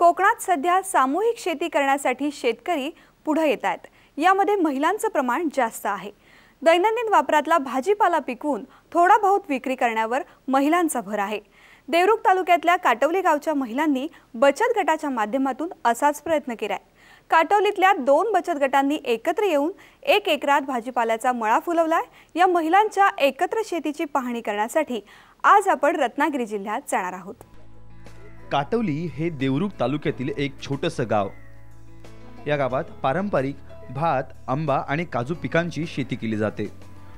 कोकणात सध्या सामूहिक शेती करण्यासाठी शेतकरी पुढे येत आहेत। यामध्ये महिलांचं प्रमाण जास्त आहे। दैनंदिन वापरातला भाजीपाला पिकवून थोडा बहुत विक्री करण्यावर महिलांचा भर आहे। देवरुख तालुक्यातल्या काटवली गावच्या महिलांनी बचत गटाच्या माध्यमातून असाच प्रयत्न केलाय। काटवलीतल्या 2 बचत गटांनी एकत्र येऊन 1 एकरात भाजीपाल्याचा मळा फुलवलाय। या महिलांच्या एकत्र शेतीची पाहणी करण्यासाठी आज आपण रत्नागिरी जिल्ह्यात जाणार आहोत। काटवली हे देवरुख तालुक्यातील एक छोटंसं गाव। या गावात पारंपरिक भात, आंबा आणि काजू पिकांची शेती केली जाते।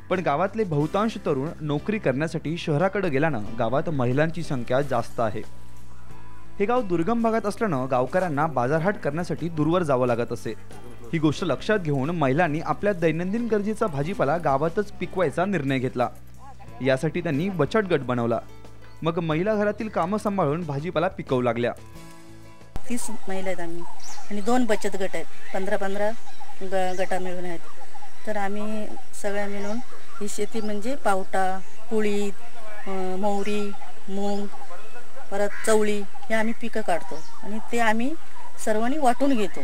पण गावातले बहुतांश तरुण नोकरी करण्यासाठी शहराकडे गेल्यानं गावात महिलांची संख्या जास्त आहे। हे गाव दुर्गम भागात असल्यानं गावकऱ्यांना बाजारहाट करण्यासाठी दूरवर जावं लागत असे। ही गोष्ट लक्षात घेऊन महिलांनी आपल्या दैनंदिन गरजेचा भाजीपाला गावातच पिकवायचा निर्णय घेतला। यासाठी त्यांनी बचत गट बनवला। मग महिला घरातील कामं सांभाळून भाजीपाला पिकवू लागल्या। 30 महिला आहेत आम्ही आणि 2 बचत गट आहेत। 15-15 गटा मिळून आहेत। तर आम्ही सगळ्या मिळून ही शेती म्हणजे पावटा, कुळीत, मोहरी, मूग, परत चवळी हे आम्ही पिकं काढतो आणि ते आम्ही सर्वांनी वाटून घेतो।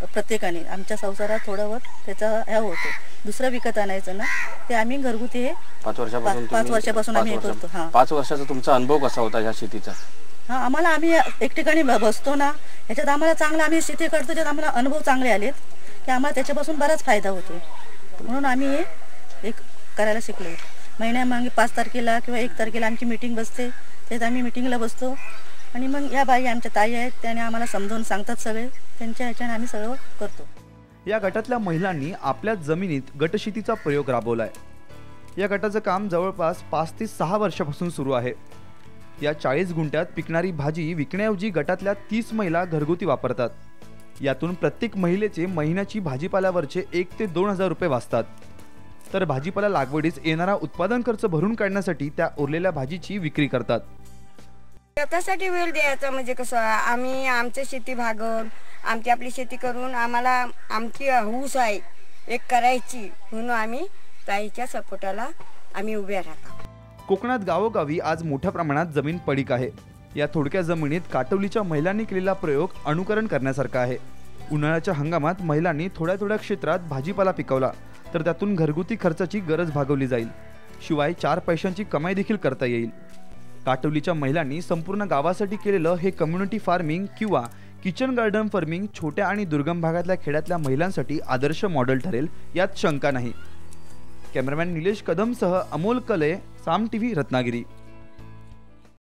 प्रत्येकाने आमच्या संसारात थोडावर त्याचा ह्या होतो। दुसरं विकत आणायचं ना, ते आम्ही घरगुती हे 5 वर्षापासून आम्ही हे करतो। हां, 5 वर्षाचा तुमचा अनुभव कसा होता या शेतीचा? हां, आम्हाला आम्ही एक ठिकाणी बसतो ना, ह्याच्यात आम्हाला चांगला आम्ही शेती करतो, त्याच्यात आम्हाला अनुभव चांगले आलेत की आम्हाला त्याच्यापासून बराच फायदा होतो। म्हणून आम्ही हे एक करायला शिकलो। महिन्यामागे 5 तारखेला किंवा 1 तारखेला आमची मीटिंग बसते। त्यात आम्ही मीटिंगला बसतो आणि मग या बाई आमच्या ताई आहेत, त्याने आम्हाला समजावून सांगतात सगळे। त्यांच्या ह्याच्याने आम्ही सगळं करतो। या गटातल्या महिलांनी आपल्या जमिनीत गटशेतीचा प्रयोग राबवलाय। या गटाचं काम जवळपास 5 ते 6 वर्षापासून सुरू आहे। या 40 गुंठ्यात पिकणारी भाजी विकण्याऐवजी गटातल्या 30 महिला घरगुती वापरतात। यातून प्रत्येक महिलेचे महिन्याची भाजीपाल्यावरचे 1 ते 2 हजार रुपये वाचतात। तर भाजीपाला लागवडीस येणारा उत्पादन खर्च भरून काढण्यासाठी त्या उरलेल्या भाजीची विक्री करतात। त्यासाठी वेळ द्यायचा म्हणजे कसं, आम्ही आमच्या शेती भागून आमची आपली शेती करून आम्हाला आमची हौस आहे एक करायची, म्हणून आम्ही ताईच्या सपोर्टाला आम्ही उभे राहतो। कोकणात गावोगावी आज मोठ्या प्रमाणात जमीन पडीक आहे। या थोडक्या जमिनीत काटवलीच्या महिलांनी केलेला प्रयोग अनुकरण करण्यासारखा आहे। उन्हाळ्याच्या हंगामात महिलांनी थोड्या थोड्या क्षेत्रात भाजीपाला पिकवला तर त्यातून घरगुती खर्चाची गरज भागवली जाईल, शिवाय 4 पैशांची कमाई देखील करता येईल। काटवलीच्या महिलांनी संपूर्ण गावासाठी केलेलं हे कम्युनिटी फार्मिंग किंवा किचन गार्डन फार्मिंग छोट्या आणि दुर्गम भागातल्या खेड्यातल्या महिलांसाठी आदर्श मॉडेल ठरेल यात शंका नाही। कॅमेरामॅन निलेश कदमसह अमोल कले, साम टीव्ही, रत्नागिरी।